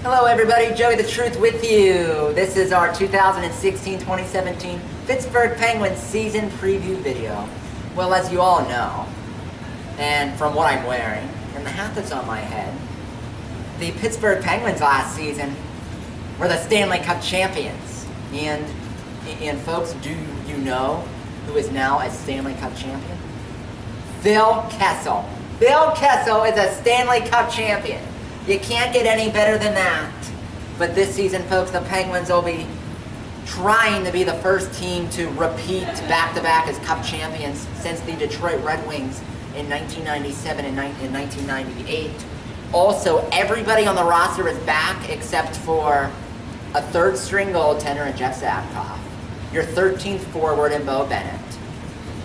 Hello everybody, Joey the Truth with you. This is our 2016-2017 Pittsburgh Penguins season preview video. Well, as you all know, and from what I'm wearing, and the hat that's on my head, the Pittsburgh Penguins last season were the Stanley Cup champions. And folks, do you know who is now a Stanley Cup champion? Phil Kessel. Phil Kessel is a Stanley Cup champion. You can't get any better than that. But this season, folks, the Penguins will be trying to be the first team to repeat back-to-back as Cup champions since the Detroit Red Wings in 1997 and in 1998. Also, everybody on the roster is back except for a third-string goaltender in Jeff Sackhoff, your 13th forward in Bo Bennett,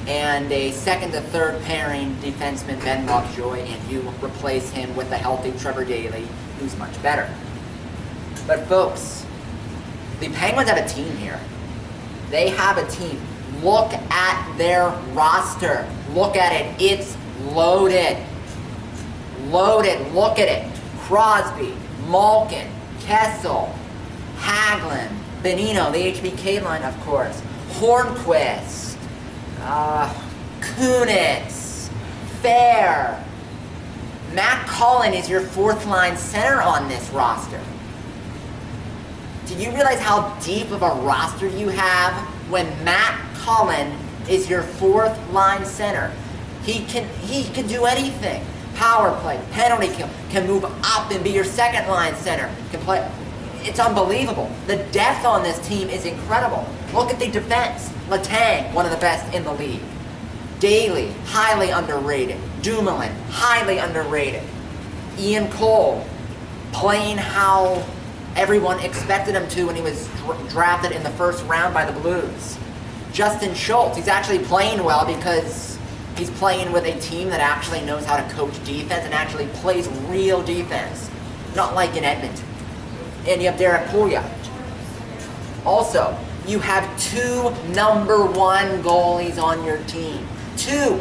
and a second to third pairing defenseman, Ben Lovejoy, and you replace him with the healthy Trevor Daley, who's much better. But folks, the Penguins have a team here. They have a team. Look at their roster. Look at it. It's loaded. Loaded. Look at it. Crosby, Malkin, Kessel, Hagelin, Bonino, the HBK line, of course, Hornquist, Kunitz, Fair. Matt Cullen is your fourth line center on this roster. Do you realize how deep of a roster you have when Matt Cullen is your fourth line center? He can do anything. Power play, penalty kill, can move up and be your second line center. Can play. It's unbelievable. The depth on this team is incredible. Look at the defense. Letang, one of the best in the league. Daley, highly underrated. Dumoulin, highly underrated. Ian Cole, playing how everyone expected him to when he was drafted in the first round by the Blues. Justin Schultz, he's actually playing well because he's playing with a team that actually knows how to coach defense and actually plays real defense, not like in Edmonton. And you have Derek Pouliot. Also, you have two number one goalies on your team. Two.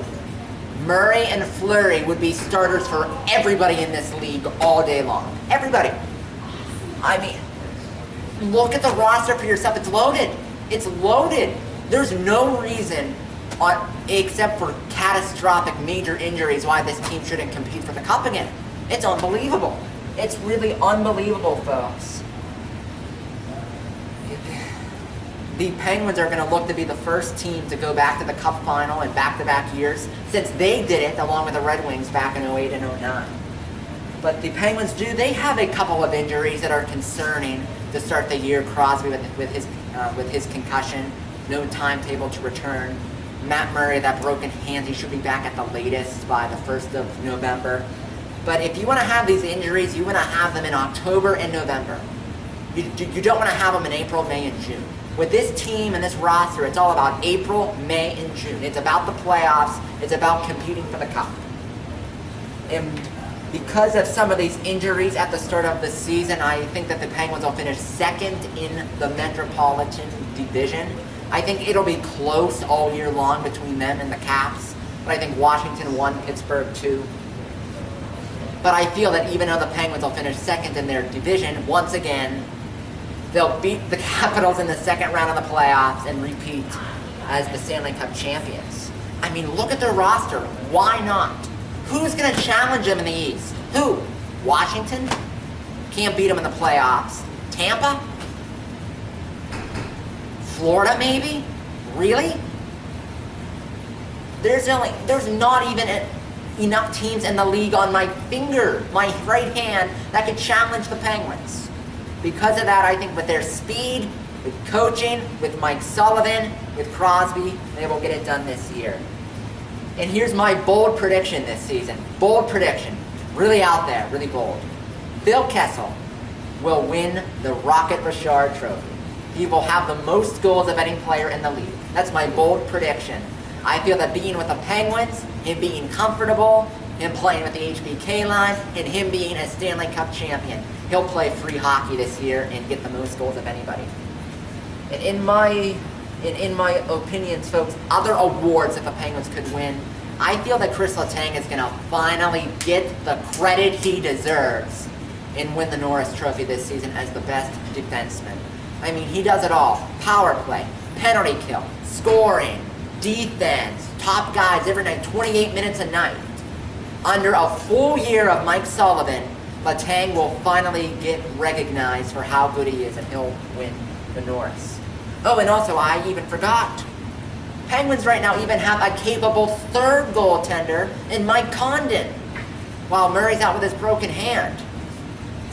Murray and Fleury would be starters for everybody in this league all day long. Everybody. I mean, look at the roster for yourself. It's loaded. It's loaded. There's no reason, except for catastrophic major injuries, why this team shouldn't compete for the Cup again. It's unbelievable. It's really unbelievable, folks. The Penguins are going to look to be the first team to go back to the Cup final in back-to-back years, since they did it along with the Red Wings back in 08 and 09. But the Penguins they have a couple of injuries that are concerning to start the year. Crosby with his concussion, no timetable to return. Matt Murray, that broken hand, he should be back at the latest by the 1st of November. But if you want to have these injuries, you want to have them in October and November. You don't want to have them in April, May, and June. With this team and this roster, it's all about April, May, and June. It's about the playoffs. It's about competing for the Cup. And because of some of these injuries at the start of the season, I think that the Penguins will finish second in the Metropolitan Division. I think it'll be close all year long between them and the Caps. But I think Washington won, Pittsburgh 2. But I feel that even though the Penguins will finish second in their division, once again, they'll beat the Capitals in the second round of the playoffs and repeat as the Stanley Cup champions. I mean, look at their roster. Why not? Who's going to challenge them in the East? Who? Washington? Can't beat them in the playoffs. Tampa? Florida, maybe? Really? There's not even enough teams in the league on my right hand, that could challenge the Penguins. Because of that, I think with their speed, with coaching, with Mike Sullivan, with Crosby, they will get it done this year. And here's my bold prediction this season. Bold prediction. Really out there, really bold. Phil Kessel will win the Rocket Richard Trophy. He will have the most goals of any player in the league. That's my bold prediction. I feel that being with the Penguins, him being comfortable, him playing with the HBK line, and him being a Stanley Cup champion, he'll play free hockey this year and get the most goals of anybody. And in my opinions, folks, other awards that the Penguins could win, I feel that Chris Letang is going to finally get the credit he deserves and win the Norris Trophy this season as the best defenseman. I mean, he does it all. Power play, penalty kill, scoring, defense, top guys every night, 28 minutes a night. Under a full year of Mike Sullivan, Letang will finally get recognized for how good he is, and he'll win the Norris. Oh, and also, I even forgot. Penguins right now even have a capable third goaltender in Mike Condon, while Murray's out with his broken hand.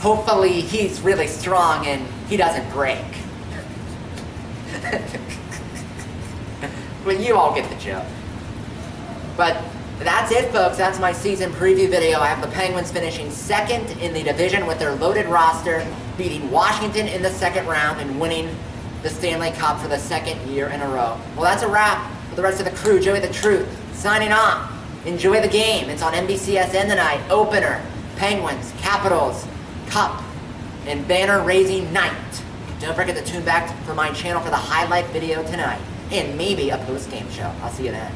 Hopefully, he's really strong and he doesn't break. Well, you all get the joke. But that's it, folks. That's my season preview video. I have the Penguins finishing second in the division with their loaded roster, beating Washington in the second round and winning the Stanley Cup for the second year in a row. Well, that's a wrap for the rest of the crew. Joey the Truth signing off. Enjoy the game. It's on NBCSN tonight. Opener, Penguins, Capitals, Cup, and banner-raising night. Don't forget to tune back for my channel for the highlight video tonight, and maybe a post-game show. I'll see you then.